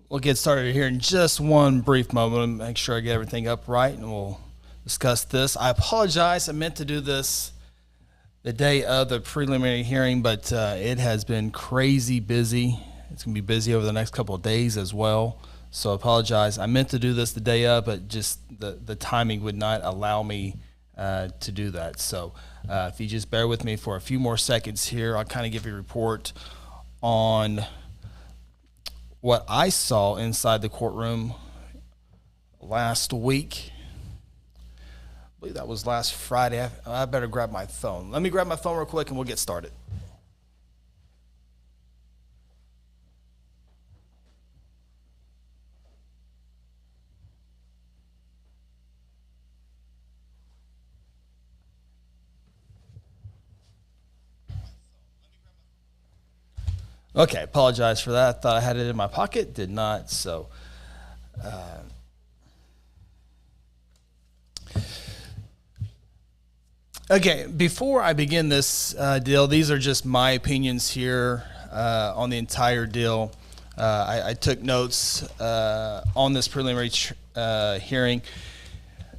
we'll get started here in just one brief moment. Make sure I get everything up right, and we'll discuss this. I apologize. I meant to do this the day of the preliminary hearing, but it has been crazy busy. It's going to be busy over the next couple of days as well. So I apologize. I meant to do this the day of, but just the timing would not allow me to do that. So if you just bear with me for a few more seconds here, I'll kind of give you a report on what I saw inside the courtroom last week. I believe that was last Friday. I better grab my phone. Let me grab my phone real quick and we'll get started. Okay, apologize for that. Thought I had it in my pocket, did not. So, okay, before I begin this deal, these are just my opinions here on the entire deal. I took notes on this preliminary hearing.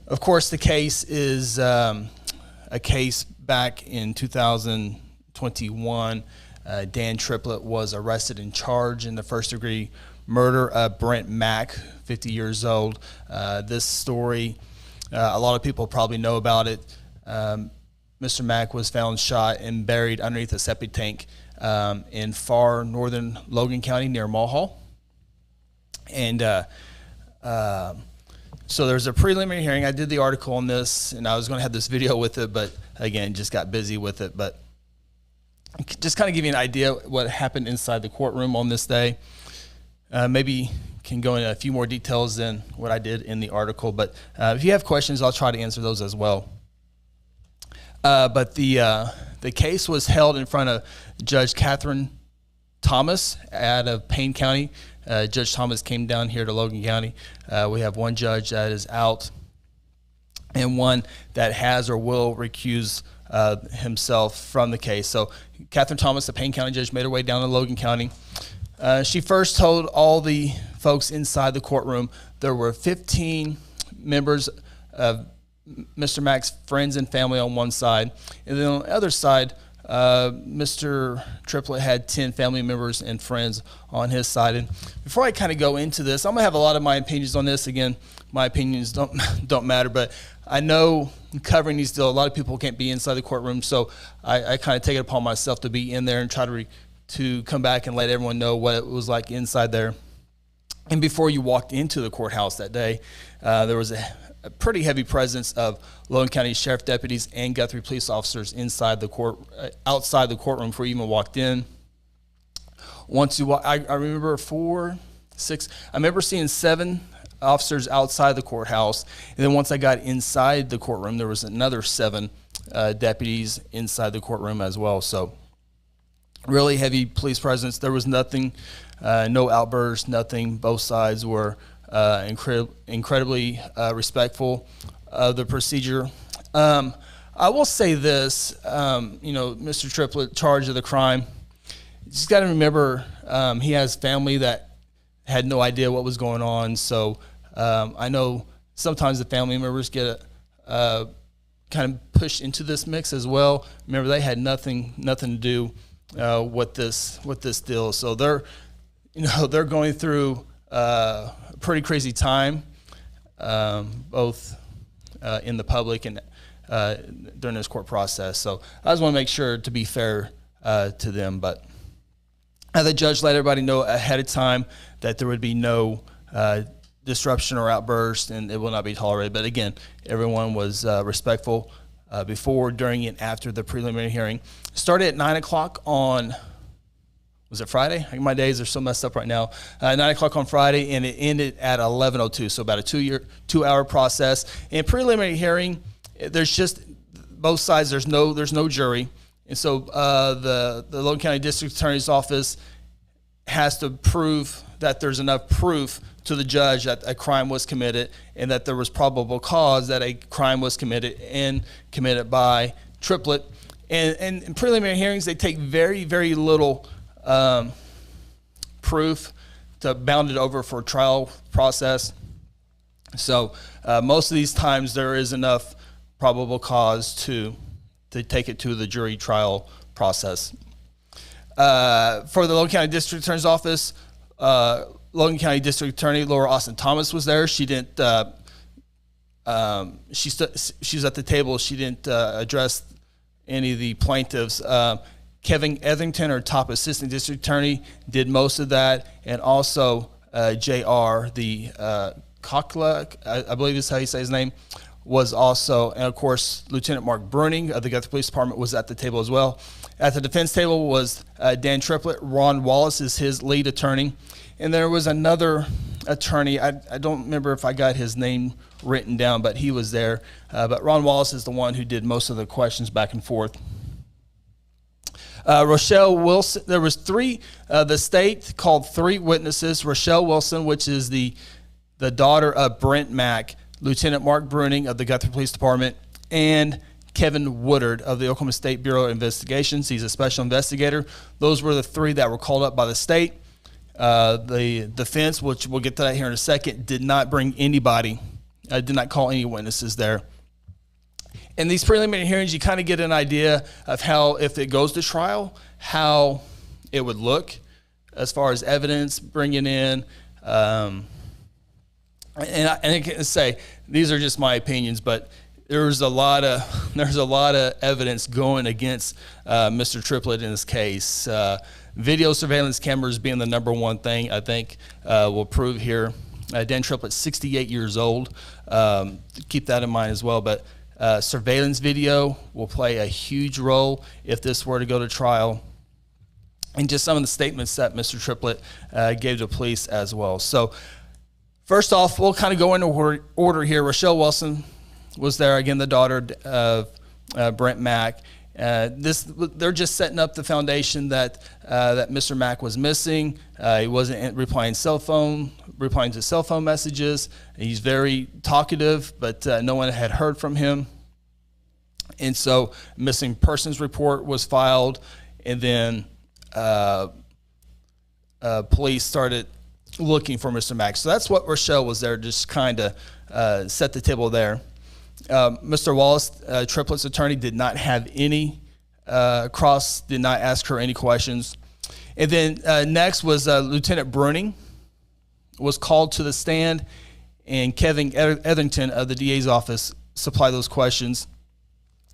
Of course, the case is a case back in 2021. Dan Triplett was arrested and charged in the first-degree murder of Brent Mack, 50 years old. This story, a lot of people probably know about it. Mr. Mack was found shot and buried underneath a septic tank in far northern Logan County near Mulhall. And so there's a preliminary hearing. I did the article on this, and I was going to have this video with it, but again, just got busy with it. But just kind of give you an idea what happened inside the courtroom on this day. Maybe can go into a few more details than what I did in the article, but if you have questions, I'll try to answer those as well. But the case was held in front of Judge Catherine Thomas out of Payne County. Judge Thomas came down here to Logan County. We have one judge that is out and one that has or will recuse himself from the case. So Catherine Thomas, the Payne County judge, made her way down to Logan County. She first told all the folks inside the courtroom there were 15 members of Mr. Mack's friends and family on one side, and then on the other side, Mr. Triplett had 10 family members and friends on his side. And before I kind of go into this, I'm gonna have a lot of my opinions on this. Again, my opinions don't matter, but I know covering these deals, a lot of people can't be inside the courtroom, so I kind of take it upon myself to be in there and try to come back and let everyone know what it was like inside there. And before you walked into the courthouse that day, there was a pretty heavy presence of Logan County Sheriff deputies and Guthrie police officers inside the outside the courtroom before you even walked in. Once you I remember I remember seeing 7 officers outside the courthouse, and then once I got inside the courtroom, there was another 7 deputies inside the courtroom as well. So really heavy police presence. There was nothing, no outbursts, nothing. Both sides were incredibly respectful of the procedure. I will say this, Mr. Triplett, charged of the crime, you just got to remember he has family that had no idea what was going on. So I know sometimes the family members get kind of pushed into this mix as well. Remember, they had nothing to do with this deal. So they're going through a pretty crazy time, both in the public and during this court process. So I just want to make sure to be fair to them. But the judge let everybody know ahead of time that there would be no disruption or outburst, and it will not be tolerated. But again, everyone was respectful before, during, and after the preliminary hearing. Started at 9 o'clock on, was it Friday? My days are so messed up right now. 9 o'clock on Friday, and it ended at 11:02, so about a 2-hour process. In preliminary hearing, there's just both sides. There's no jury, and so the Logan County District Attorney's Office has to prove that there's enough proof to the judge that a crime was committed and that there was probable cause that a crime was committed and committed by Triplett. And in preliminary hearings, they take very, very little proof to bound it over for trial process. So most of these times there is enough probable cause to take it to the jury trial process. For the Logan County District Attorney's Office, Logan County District Attorney Laura Austin Thomas was there. She didn't. She was at the table. She didn't address any of the plaintiffs. Kevin Etherington, our top assistant district attorney, did most of that, and also J.R. the Cockla, I believe is how you say his name, was also, and of course Lieutenant Mark Bruning of the Guthrie Police Department was at the table as well. At the defense table was Dan Triplett. Ron Wallace is his lead attorney, and there was another attorney. I don't remember if I got his name written down, but he was there. But Ron Wallace is the one who did most of the questions back and forth. Rochelle Wilson, there was three, the state called three witnesses. Rochelle Wilson, which is the daughter of Brent Mack, Lieutenant Mark Bruning of the Guthrie Police Department, and Kevin Woodard of the Oklahoma State Bureau of Investigations. He's a special investigator. Those were the three that were called up by the state. The defense, which we'll get to that here in a second, did not bring anybody, did not call any witnesses there. In these preliminary hearings, you kind of get an idea of how, if it goes to trial, how it would look as far as evidence bringing in. And I can say these are just my opinions, but there's a lot of evidence going against Mr. Triplett in this case. Video surveillance cameras being the number one thing I think will prove here. Dan Triplett's 68 years old. Keep that in mind as well. But surveillance video will play a huge role if this were to go to trial. And just some of the statements that Mr. Triplett gave to police as well. So first off, we'll kind of go into order here. Rochelle Wilson was there, again, the daughter of Brent Mack. They're just setting up the foundation that Mr. Mack was missing. He wasn't replying to cell phone messages. He's very talkative, but no one had heard from him. And so missing persons report was filed, and then police started looking for Mr. Mack. So that's what Rochelle was there, just kind of set the table there. Mr. Wallace, Triplett's attorney, did not have any did not ask her any questions. And then next was Lieutenant Bruning was called to the stand, and Kevin Etherington of the DA's office supplied those questions.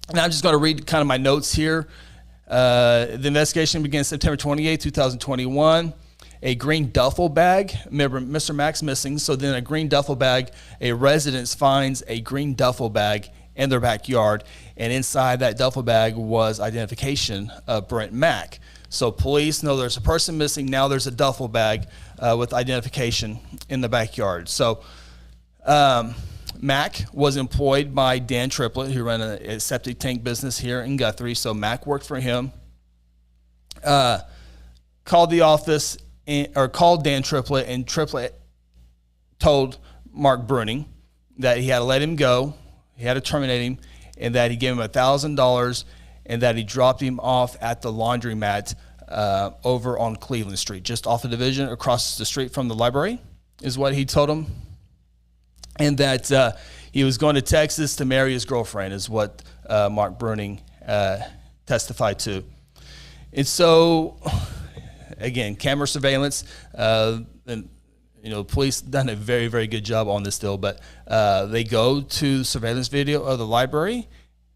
And I'm just going to read kind of my notes here. The investigation began September 28, 2021. A green duffel bag. Remember, Mr. Mack's missing, so then a green duffel bag. A residence finds a green duffel bag in their backyard, and inside that duffel bag was identification of Brent Mack. So police know there's a person missing. Now there's a duffel bag with identification in the backyard. So Mack was employed by Dan Triplett, who ran a septic tank business here in Guthrie. So Mack worked for him. Called the office, called Dan Triplett, and Triplett told Mark Bruning that he had to let him go, he had to terminate him, and that he gave him $1,000, and that he dropped him off at the laundromat over on Cleveland Street, just off the division across the street from the library, is what he told him. And that he was going to Texas to marry his girlfriend, is what Mark Bruning testified to. And so, again, camera surveillance, and police done a very, very good job on this deal, but they go to surveillance video of the library,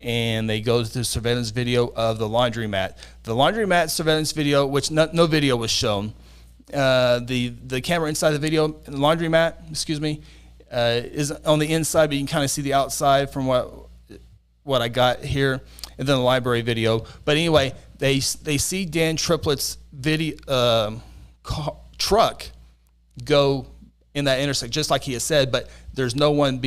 and they go to surveillance video of the laundromat. The laundromat surveillance video, which no video was shown, the camera inside the video, the laundromat, is on the inside, but you can kind of see the outside from what I got here, and then the library video. But anyway, they see Dan Triplett's video truck go in that intersection, just like he had said, but there's no one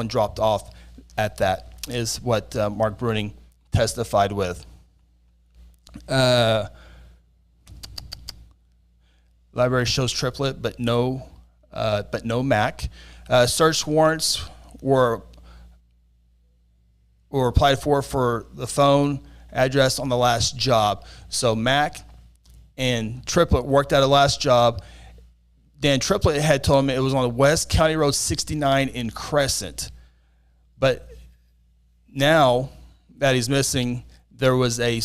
dropped off at that, is what Mark Bruning testified with. Library shows Triplett, but no Mack. Search warrants were applied for the phone address on the last job. So Mack and Triplett worked at a last job. Dan Triplett had told him it was on West County Road 69 in Crescent. But now that he's missing, there was a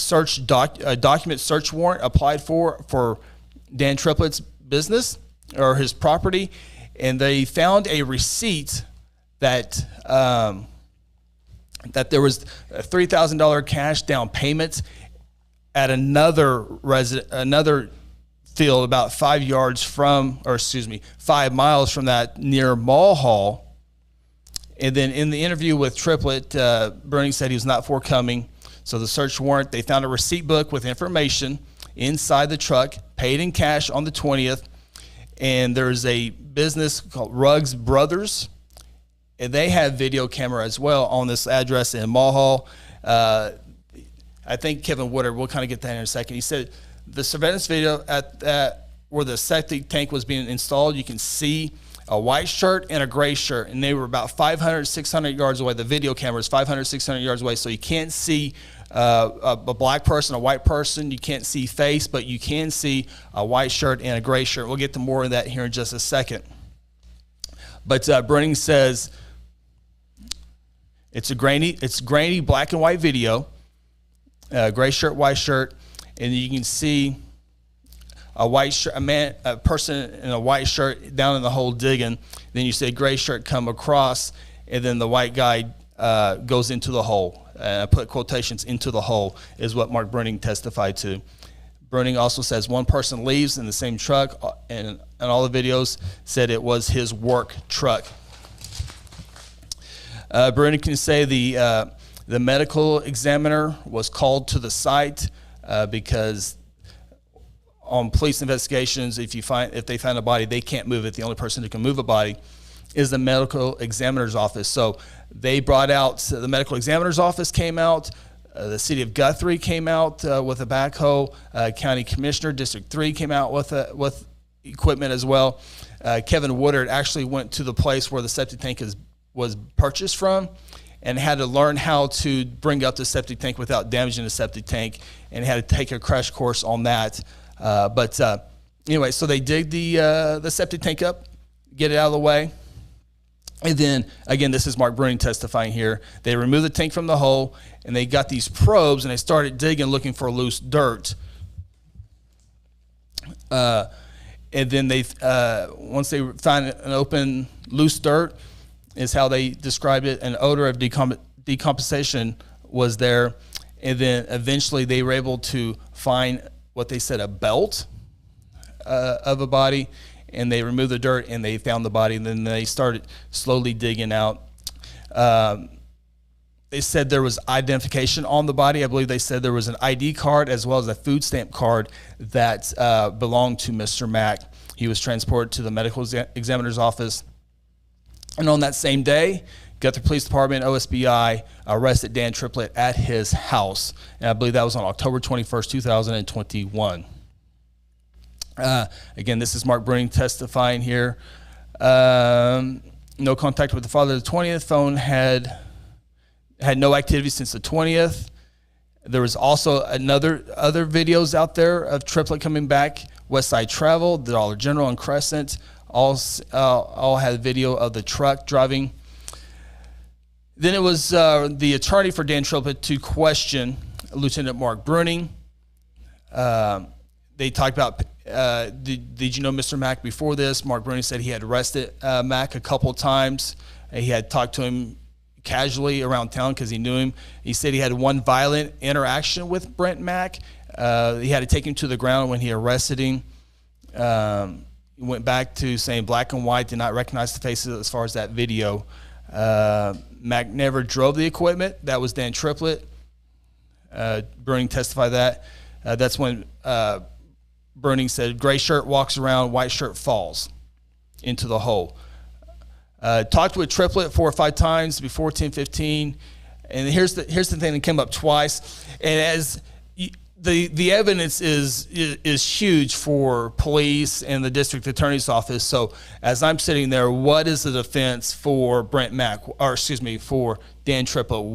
document search warrant applied for Dan Triplett's business or his property, and they found a receipt that that there was a $3,000 cash down payment at another field about 5 miles from that, near Mall Hall. And then in the interview with Triplett, Bruning said he was not forthcoming. So the search warrant, they found a receipt book with information inside the truck, paid in cash on the 20th. And there's a business called Ruggs Brothers, and they have video camera as well on this address in Mall Hall. I think Kevin Woodard, we'll kind of get that in a second. He said the surveillance video at where the septic tank was being installed, you can see a white shirt and a gray shirt, and they were about 500, 600 yards away. The video camera is 500, 600 yards away, so you can't see a black person, a white person. You can't see face, but you can see a white shirt and a gray shirt. We'll get to more of that here in just a second. But Bruning says it's grainy black and white video, gray shirt, white shirt, and you can see a person in a white shirt down in the hole digging. Then you see a gray shirt come across, and then the white guy goes into the hole. I put quotations, into the hole, is what Mark Bruning testified to. Bruning also says one person leaves in the same truck, and all the videos said it was his work truck. Bruning can say the medical examiner was called to the site because on police investigations, if they find a body, they can't move it. The only person who can move a body is the medical examiner's office. So they brought out, the medical examiner's office came out, the city of Guthrie came out with a backhoe, county commissioner, District 3 came out with equipment as well. Kevin Woodard actually went to the place where the septic tank was purchased from and had to learn how to bring up the septic tank without damaging the septic tank, and had to take a crash course on that. Anyway, so they dig the septic tank up, get it out of the way. And then, again, this is Mark Bruning testifying here. They removed the tank from the hole, and they got these probes, and they started digging, looking for loose dirt. And then once they find an open, loose dirt, is how they described it, an odor of decomposition was there. And then eventually they were able to find what they said a belt of a body, and they removed the dirt and they found the body, and then they started slowly digging out. They said there was identification on the body. I believe they said there was an ID card as well as a food stamp card that belonged to Mr. Mack. He was transported to the medical examiner's office. And on that same day, Guthrie Police Department, OSBI, arrested Dan Triplett at his house. And I believe that was on October 21st, 2021. Again, this is Mark Bruning testifying here. No contact with the father of the 20th. Phone had no activity since the 20th. There was also other videos out there of Triplett coming back. West Side Travel, the Dollar General, and Crescent all had video of the truck driving. Then it was the attorney for Dan Triplett to question Lieutenant Mark Bruning. They talked about, did you know Mr. Mack before this? Mark Bruning said he had arrested Mack a couple of times. He had talked to him casually around town because he knew him. He said he had one violent interaction with Brent Mack. He had to take him to the ground when he arrested him. He went back to saying black and white, did not recognize the faces as far as that video. Mack never drove the equipment. That was Dan Triplett. Bruning testified that. That's when Bruning said, gray shirt walks around, white shirt falls into the hole. Talked with Triplett 4 or 5 times before 10:15, and here's the thing that came up twice. And as the evidence is huge for police and the district attorney's office. So as I'm sitting there, what is the defense for Brent Mack, or excuse me, for Dan Triplett?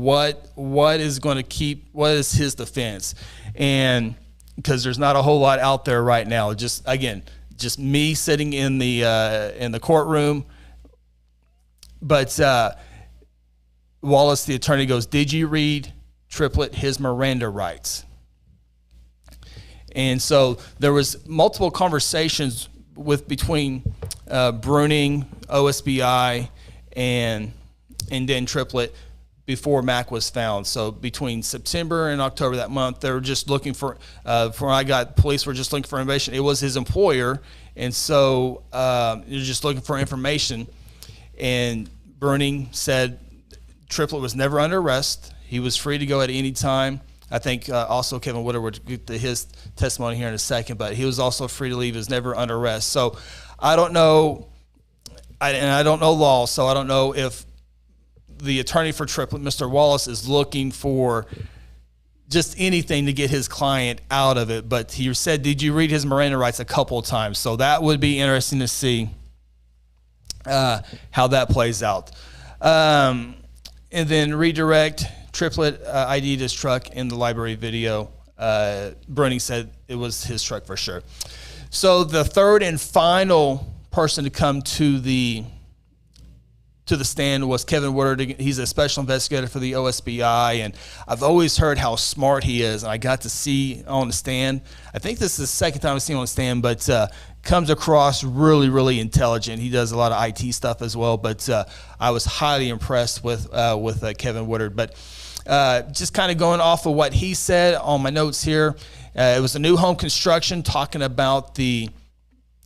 What is his defense? And because there's not a whole lot out there right now. Just again, just me sitting in the courtroom. But Wallace, the attorney, goes, "Did you read Triplett his Miranda rights?" And so there was multiple conversations between Bruning, OSBI, and then Triplett before Mack was found. So between September and October that month, they were just looking for, when I got, police were just looking for information. It was his employer, and so they're just looking for information. And Bruning said Triplett was never under arrest. He was free to go at any time. I think also Kevin Woodard would get to his testimony here in a second, but he was also free to leave. He was never under arrest. So I don't know, and I don't know law, so I don't know if the attorney for Triplett, Mr. Wallace, is looking for just anything to get his client out of it. But he said, "Did you read his Miranda rights?" a couple of times. So that would be interesting to see how that plays out. And then redirect, Triplett ID'd his truck in the library video. Bruning said it was his truck for sure. So the third and final person to come to the stand was Kevin Woodard. He's a special investigator for the OSBI, and I've always heard how smart he is, and I got to see on the stand. I think this is the second time I've seen him on the stand, but comes across really, really intelligent. He does a lot of IT stuff as well, but I was highly impressed with Kevin Woodard. But just kind of going off of what he said on my notes here, it was a new home construction, talking about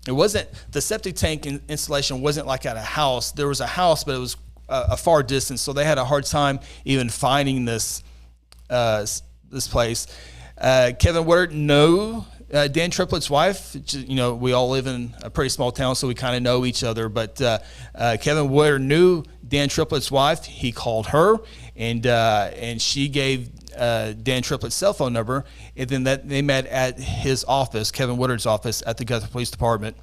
it wasn't, the septic tank installation wasn't like at a house. There was a house, but it was a far distance, so they had a hard time even finding this place. Kevin Woodard knew Dan Triplett's wife. You know, we all live in a pretty small town, so we kind of know each other. But Kevin Woodard knew Dan Triplett's wife. He called her, and she gave Dan Triplett's cell phone number, and then they met at his office, Kevin Woodard's office at the Guthrie Police Department.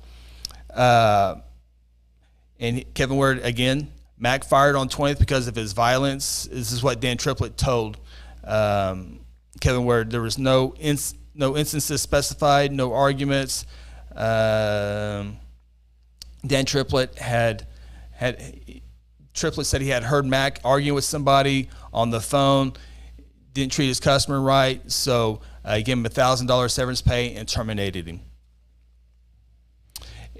And Kevin Woodard, again, Mack fired on 20th because of his violence. This is what Dan Triplett told Kevin Woodard. There was no instances specified, no arguments. Dan Triplett Triplett said he had heard Mack arguing with somebody on the phone, didn't treat his customer right, so he gave him $1,000 severance pay and terminated him.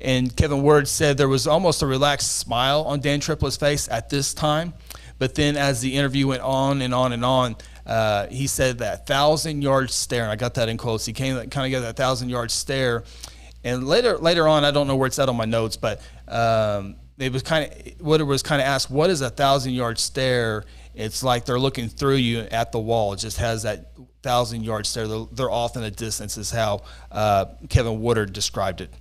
And Kevin Woodard said there was almost a relaxed smile on Dan Triplett's face at this time, but then as the interview went on and on and on, he said that 1,000-yard stare, and I got that in quotes. He kind of got that 1,000-yard stare, and later on, I don't know where it's at on my notes, but Woodard was kind of asked, "What is a 1,000-yard stare?" It's like they're looking through you at the wall. It just has that 1,000-yard stare. They're off in the distance, is how Kevin Woodard described it.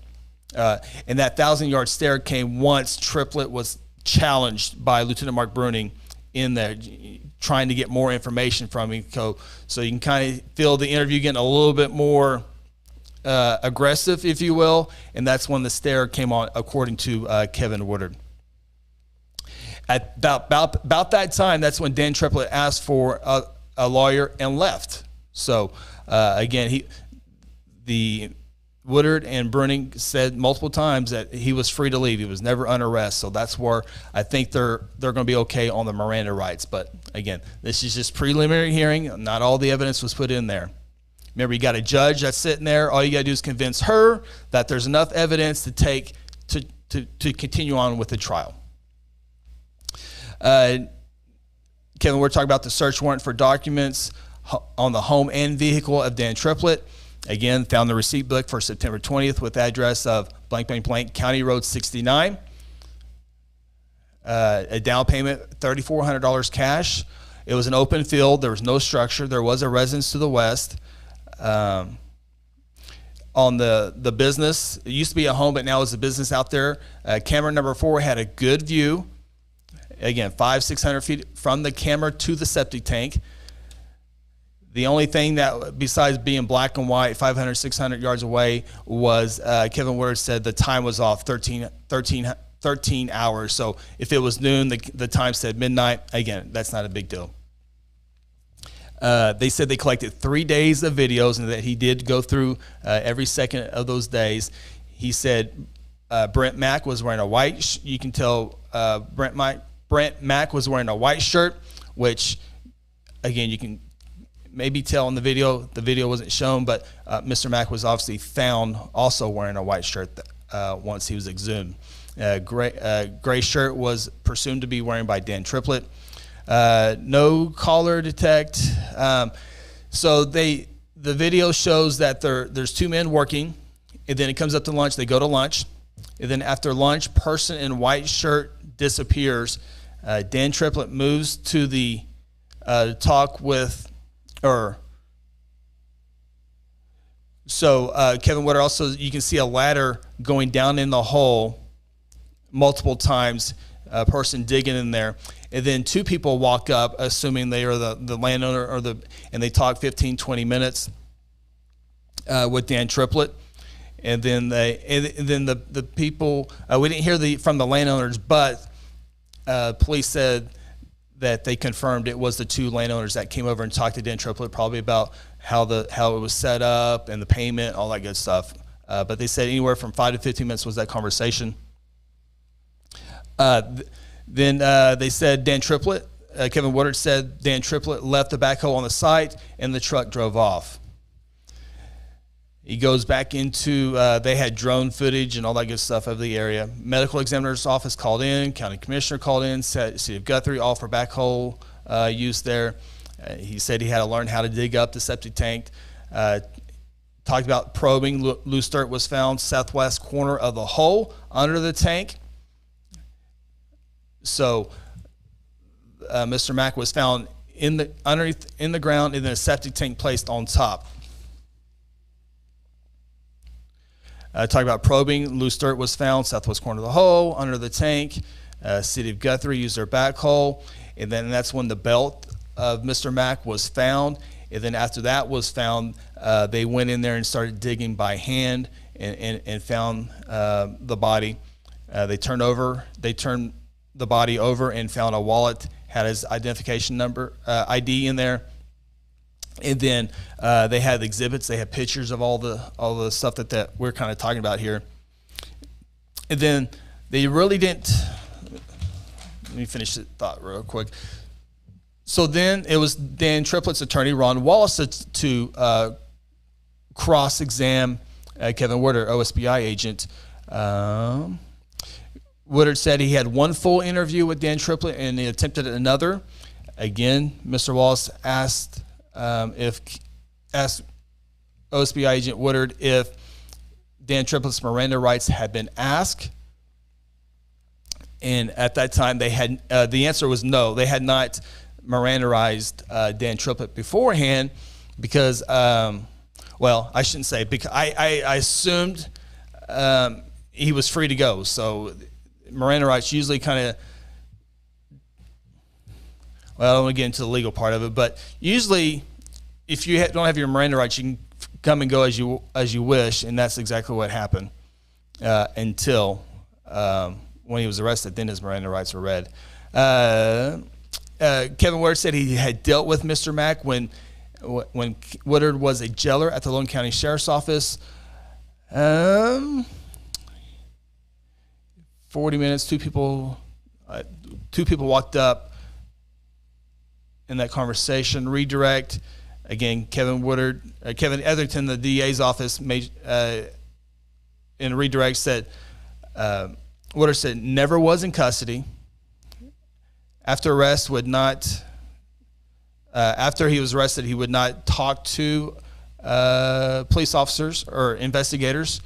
And that 1,000-yard stare came once Triplett was challenged by Lieutenant Mark Bruning in there, trying to get more information from him. So you can kind of feel the interview getting a little bit more aggressive, if you will, and that's when the stare came on, according to Kevin Woodard. At about that time, that's when Dan Triplett asked for a lawyer and left. So again, the Woodard and Bruning said multiple times that he was free to leave. He was never under arrest. So that's where I think they're going to be okay on the Miranda rights. But again, this is just preliminary hearing. Not all the evidence was put in there. Remember, you got a judge that's sitting there. All you got to do is convince her that there's enough evidence to take to continue on with the trial. Kevin, we're talking about the search warrant for documents on the home and vehicle of Dan Triplett. Again, found the receipt book for September 20th with address of blank, blank, blank, County Road 69. A down payment, $3,400 cash. It was an open field. There was no structure. There was a residence to the west. On the business, it used to be a home, but now it's a business out there. Camera number 4 had a good view. Again, 500-600 feet from the camera to the septic tank. The only thing that, besides being black and white, 500-600 yards away, was Kevin Woodard said the time was off, 13 hours. So if it was noon, the time said midnight. Again, that's not a big deal. They said they collected 3 days of videos and that he did go through every second of those days. he said Brent Mack was wearing a white. You can tell Brent Mack was wearing a white shirt, which again you can maybe tell in the video. The video wasn't shown, but Mr. Mack was obviously found also wearing a white shirt once he was exhumed. Gray shirt was presumed to be wearing by Dan Triplett. No collar detect. So the video shows that there's two men working, and then it comes up to lunch. They go to lunch, and then after lunch, person in white shirt disappears. Dan Triplett moves to the talk with, Kevin Woodard also, you can see a ladder going down in the hole multiple times, a person digging in there. And then two people walk up, assuming they are the landowner and they talk 15, 20 minutes with Dan Triplett. And then the people, we didn't hear from the landowners, but police said that they confirmed it was the two landowners that came over and talked to Dan Triplett, probably about how it was set up and the payment, all that good stuff. But they said anywhere from 5 to 15 minutes was that conversation. Then they said Dan Triplett, Kevin Woodard said Dan Triplett left the backhoe on the site and the truck drove off. He goes back into, they had drone footage and all that good stuff of the area. Medical examiner's office called in, county commissioner called in, city of Guthrie, all for backhoe use there. He said he had to learn how to dig up the septic tank. Talked about probing. Loose dirt was found southwest corner of the hole under the tank. So Mr. Mack was found underneath in the ground, and then a septic tank placed on top. Talk about probing. Loose dirt was found southwest corner of the hole under the tank. City of Guthrie used their backhoe, and then that's when the belt of Mr. Mack was found. And then after that was found, they went in there and started digging by hand and found the body. They turned the body over and found a wallet, had his identification number, ID in there. And then they had exhibits. They had pictures of all the stuff that we're kind of talking about here. And then they really didn't. Let me finish the thought real quick. So then it was Dan Triplett's attorney, Ron Wallace, to cross-examine Kevin Woodard, OSBI agent. Woodard said he had one full interview with Dan Triplett and he attempted another. Again, Mr. Wallace asked OSBI agent Woodard if Dan Triplett's Miranda rights had been asked. And at that time, they had the answer was no. They had not Mirandaized Dan Triplett beforehand because, well, I shouldn't say, because I assumed he was free to go. So Miranda rights usually kind of, well, I don't want to get into the legal part of it, but usually if you don't have your Miranda rights, you can come and go as you wish, and that's exactly what happened until when he was arrested. Then his Miranda rights were read. Kevin Woodard said he had dealt with Mr. Mack when Woodard was a jailer at the Logan County Sheriff's Office. 40 minutes, two people walked up in that conversation. Redirect. Again, Kevin Etherington, the DA's office, made in a redirect said, Woodard said never was in custody. After arrest, after he was arrested, he would not talk to police officers or investigators.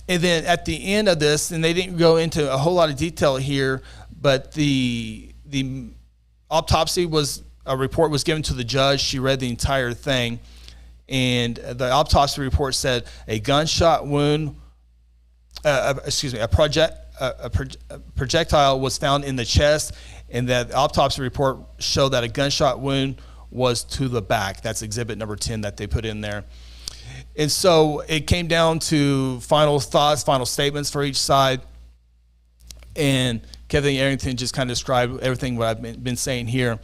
And then at the end of this, and they didn't go into a whole lot of detail here, but the autopsy report was given to the judge. She read the entire thing, and the autopsy report said a gunshot wound, a projectile was found in the chest, and that the autopsy report showed that a gunshot wound was to the back. That's exhibit number 10 that they put in there. And so it came down to final thoughts, final statements for each side. And Kevin Etherington just kind of described everything what I've been saying here.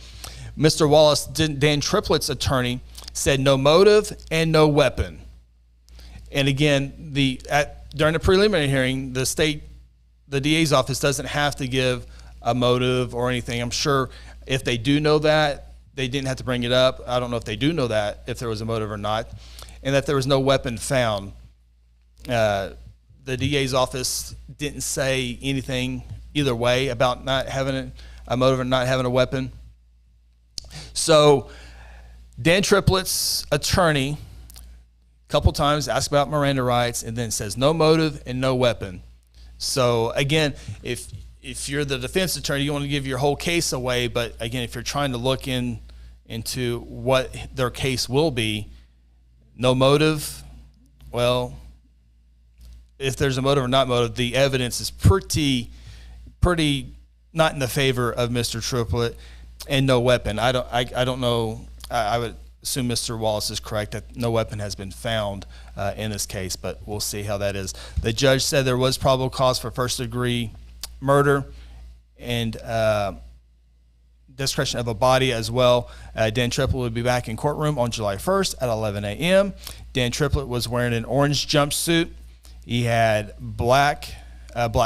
Mr. Wallace, Dan Triplett's attorney, said no motive and no weapon. And again, during the preliminary hearing, the DA's office doesn't have to give a motive or anything. I'm sure if they do know that, they didn't have to bring it up. I don't know if they do know that, if there was a motive or not, and that there was no weapon found. The DA's office didn't say anything either way about not having a motive or not having a weapon. So Dan Triplett's attorney a couple times asked about Miranda rights and then says no motive and no weapon. So again, if you're the defense attorney, you want to give your whole case away, but again, if you're trying to look into what their case will be, no motive, well, if there's a motive or not motive, the evidence is pretty not in the favor of Mr. Triplett, and no weapon. I don't know. I would assume Mr. Wallace is correct that no weapon has been found in this case, but we'll see how that is. The judge said there was probable cause for first-degree murder and desecration of a body as well. Dan Triplett would be back in courtroom on July 1st at 11 a.m. Dan Triplett was wearing an orange jumpsuit. He had black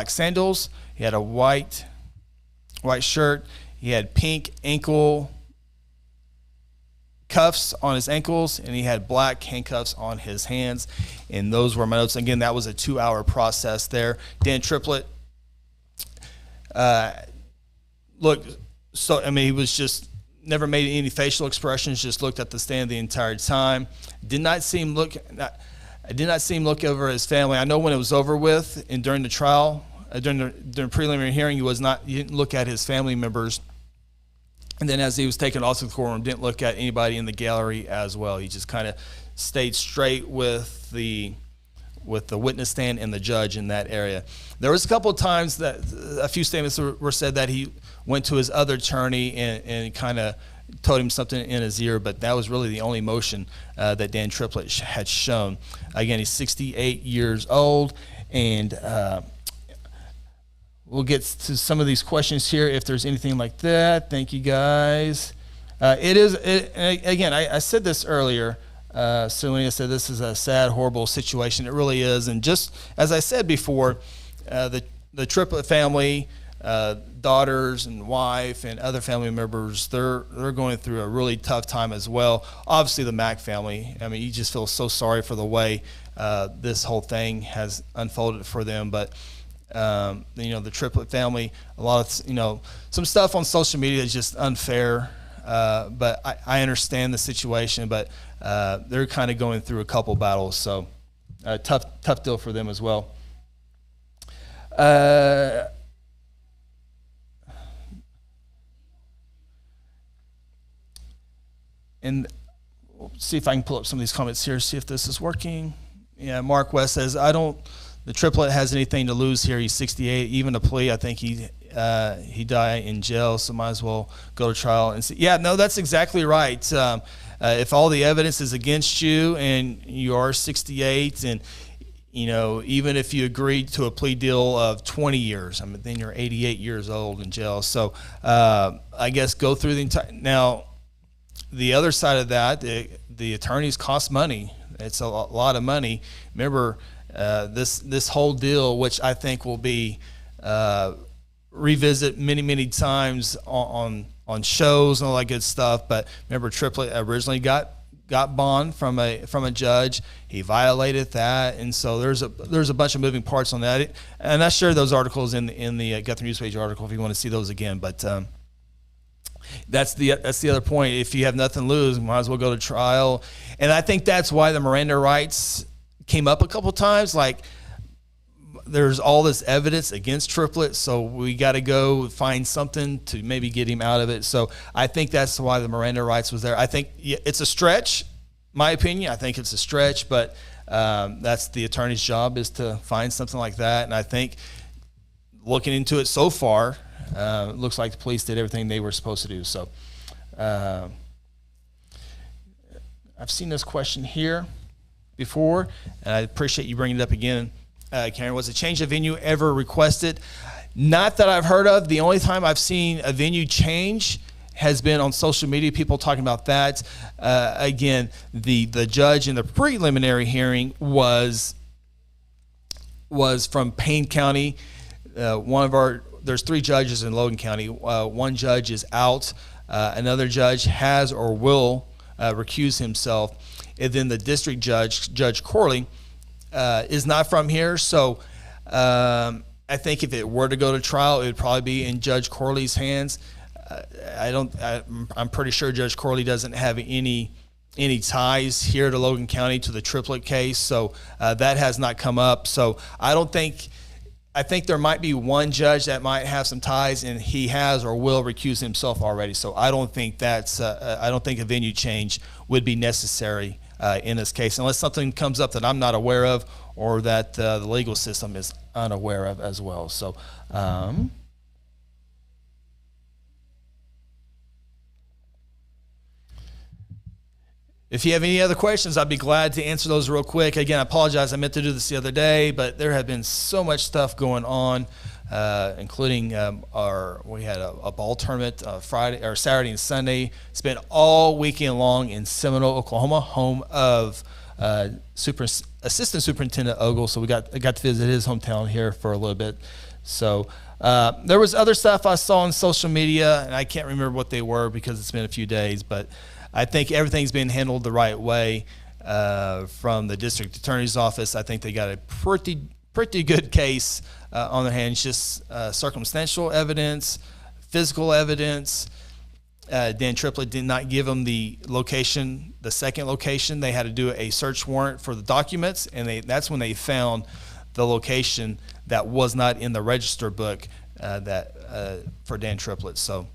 sandals. He had a white shirt. He had pink ankle cuffs on his ankles, and he had black handcuffs on his hands. And those were my notes. Again, that was a 2-hour process there. Dan Triplett, he was just never made any facial expressions, just looked at the stand the entire time. Did not seem look over his family. I know when it was over with and during the trial, during the preliminary hearing, he didn't look at his family members. And then as he was taken off to the courtroom, didn't look at anybody in the gallery as well. He just kind of stayed straight with the witness stand and the judge in that area. There was a couple of times that a few statements were said that he went to his other attorney and kind of told him something in his ear, but that was really the only motion that Dan Triplett had shown. Again, he's 68 years old, and we'll get to some of these questions here if there's anything like that. Thank you, guys. Again, I said this earlier. Selena said this is a sad, horrible situation. It really is. And just as I said before, the Triplett family, daughters and wife and other family members, they're going through a really tough time as well. Obviously, the Mack family, I mean, you just feel so sorry for the way this whole thing has unfolded for them. But the Triplett family, a lot of some stuff on social media is just unfair. But I understand the situation, but they're kind of going through a couple battles, so tough deal for them as well. And we'll see if I can pull up some of these comments here, see if this is working. Yeah, Mark West says, the Triplett has anything to lose here. He's 68, even a plea. I think he die in jail, so might as well go to trial and see. Yeah, no, that's exactly right. If all the evidence is against you and you are 68, and even if you agreed to a plea deal of 20 years, then you're 88 years old in jail. So I guess go through the entire. Now, the other side of that, the attorneys cost money. It's a lot of money. Remember, this whole deal, which I think will be revisit many times on shows and all that good stuff. But remember, Triplett originally got bond from a judge. He violated that, and so there's a bunch of moving parts on that. And I shared those articles in the Guthrie Newspage article if you want to see those again. But that's the other point. If you have nothing to lose, might as well go to trial. And I think that's why the Miranda rights came up a couple times. Like, there's all this evidence against Triplett, so we got to go find something to maybe get him out of it. So I think that's why the Miranda rights was there. I think it's a stretch, my opinion. I think it's a stretch, but that's the attorney's job, is to find something like that. And I think looking into it so far, it looks like the police did everything they were supposed to do. So I've seen this question here before, and I appreciate you bringing it up again. Karen, was a change of venue ever requested? Not that I've heard of. The only time I've seen a venue change has been on social media, people talking about that. Again, the judge in the preliminary hearing was from Payne County. There's 3 judges in Logan County. One judge is out. Another judge has or will recuse himself. And then the district judge, Judge Corley, is not from here. So I think if it were to go to trial, it would probably be in Judge Corley's hands. I'm pretty sure Judge Corley doesn't have any ties here to Logan County to the Triplett case, so that has not come up. So I think there might be one judge that might have some ties, and he has or will recuse himself already. So I don't think a venue change would be necessary in this case, unless something comes up that I'm not aware of or that the legal system is unaware of as well. So. If you have any other questions, I'd be glad to answer those real quick. Again, I apologize. I meant to do this the other day, but there have been so much stuff going on, including we had a ball tournament Saturday and Sunday. Spent all weekend long in Seminole, Oklahoma, home of Assistant Superintendent Ogle. So I got to visit his hometown here for a little bit. So there was other stuff I saw on social media, and I can't remember what they were because it's been a few days, but I think everything's been handled the right way from the district attorney's office. I think they got a pretty good case on their hands. Just circumstantial evidence, physical evidence. Dan Triplett did not give them the location, the second location. They had to do a search warrant for the documents, and that's when they found the location that was not in the register book for Dan Triplett. So.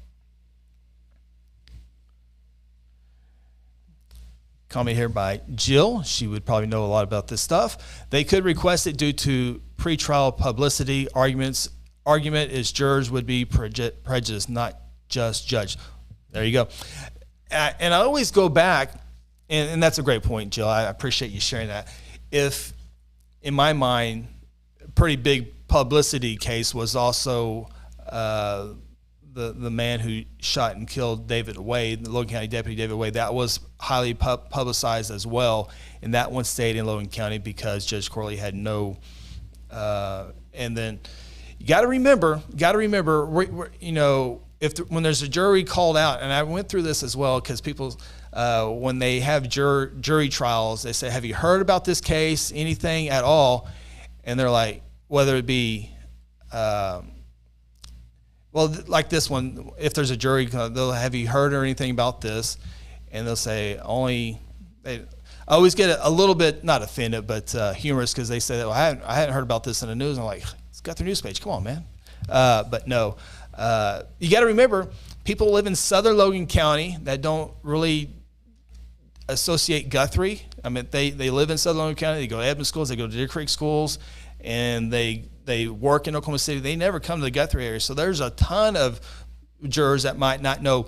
Comment here by Jill. She would probably know a lot about this stuff. They could request it due to pretrial publicity argument is jurors would be prejudiced, not just judged. There you go. And I always go back, and that's a great point, Jill. I appreciate you sharing that. If, in my mind, a pretty big publicity case was also the man who shot and killed David Wade, the Logan County Deputy David Wade. That was highly publicized as well, and that one stayed in Logan County because Judge Corley had no. And then you got to remember, when there's a jury called out, and I went through this as well because people, when they have jury trials, they say, "Have you heard about this case? Anything at all?" And they're like, whether it be. Well, like this one, if there's a jury, they'll have you heard or anything about this, and they'll say I always get a little bit not offended, but humorous because they say that I hadn't heard about this in the news. I'm like, it's got the news page. Come on, man. But no, you got to remember, people live in southern Logan County that don't really associate Guthrie. I mean, they live in southern Logan County. They go to Edmond schools. They go to Deer Creek schools, and they work in Oklahoma City. They never come to the Guthrie area. So there's a ton of jurors that might not know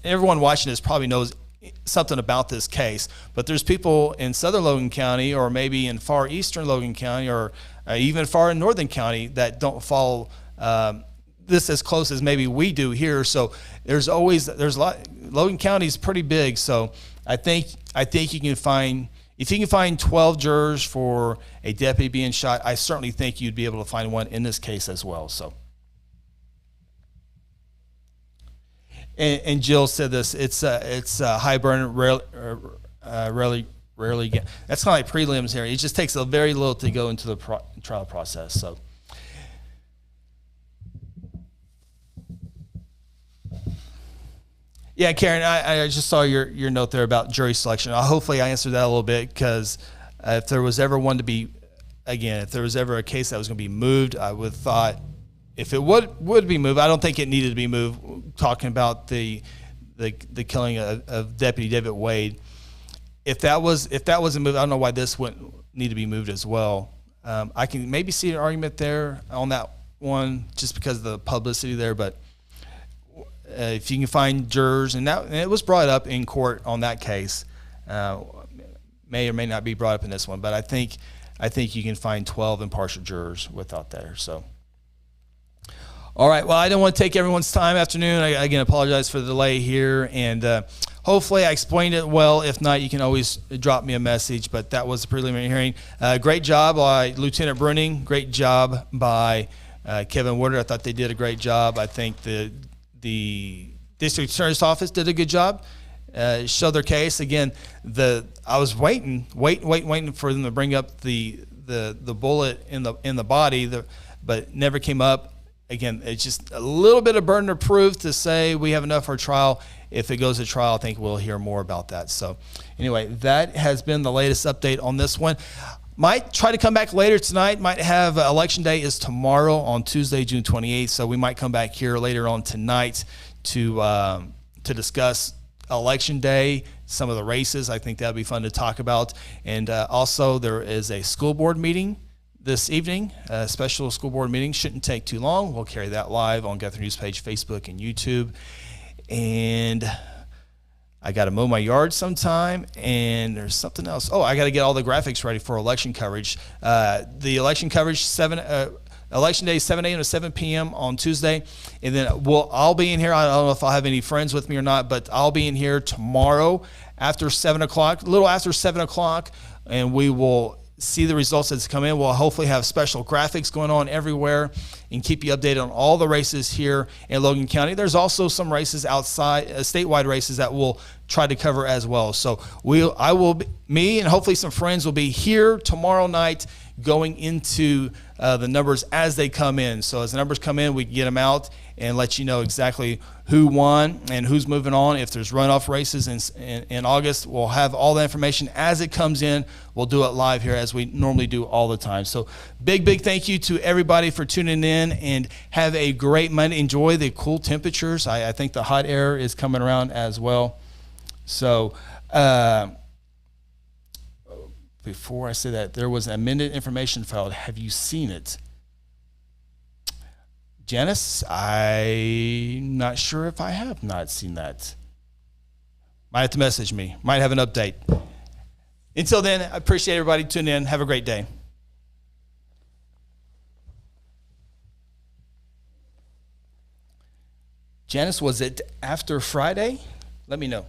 everyone watching this probably knows something about this case. But there's people in southern Logan County or maybe in far eastern Logan County or even far in northern county that don't follow this as close as maybe we do here. So there's a lot. Logan County is pretty big. So I think you can find. If you can find 12 jurors for a deputy being shot, I certainly think you'd be able to find one in this case as well. So, and Jill said this: it's high burn, rarely get. That's kind of like prelims here. It just takes a very little to go into the trial process. So. Yeah, Karen, I just saw your note there about jury selection. Hopefully I answered that a little bit because if there was ever if there was ever a case that was going to be moved, I would have thought if it would be moved, I don't think it needed to be moved, talking about the killing of Deputy David Wade. If that wasn't moved, I don't know why this wouldn't need to be moved as well. I can maybe see an argument there on that one just because of the publicity there, but if you can find jurors, and it was brought up in court on that case, may or may not be brought up in this one, but I think you can find 12 impartial jurors without there. So, All right. Well, I don't want to take everyone's time afternoon. I again apologize for the delay here, and hopefully I explained it well. If not, you can always drop me a message. But that was the preliminary hearing. Great job by Lieutenant Bruning. Great job by Kevin Woodard. I thought they did a great job. I think the District Attorney's Office did a good job. Showed their case. Again, I was waiting for them to bring up the bullet in the body, but never came up. Again, it's just a little bit of burden of proof to say we have enough for a trial. If it goes to trial, I think we'll hear more about that. So anyway, that has been the latest update on this one. Might try to come back later tonight. Might have Election Day is tomorrow on Tuesday, June 28th. So we might come back here later on tonight to discuss Election Day, some of the races. I think that'll be fun to talk about. And also there is a school board meeting this evening, a special school board meeting. Shouldn't take too long. We'll carry that live on Guthrie News page, Facebook, and YouTube. And I got to mow my yard sometime, and there's something else. Oh, I got to get all the graphics ready for election coverage. The election coverage, Election Day, 7 a.m. to 7 p.m. on Tuesday. And then I'll be in here. I don't know if I'll have any friends with me or not, but I'll be in here tomorrow after 7 o'clock, a little after 7 o'clock, and we will see the results as they come in. We'll hopefully have special graphics going on everywhere and keep you updated on all the races here in Logan County. There's also some races outside, statewide races that we'll try to cover as well. So me and hopefully some friends will be here tomorrow night going into the numbers as they come in. So as the numbers come in, we get them out and let you know exactly who won and who's moving on. If there's runoff races in August, we'll have all the information as it comes in. We'll do it live here as we normally do all the time. So big thank you to everybody for tuning in, and have a great Monday. Enjoy the cool temperatures. I think the hot air is coming around as well. So before I say that, there was an amended information filed. Have you seen it? Janice, I'm not sure if I have not seen that. Might have to message me. Might have an update. Until then, I appreciate everybody tuning in. Have a great day. Janice, was it after Friday? Let me know.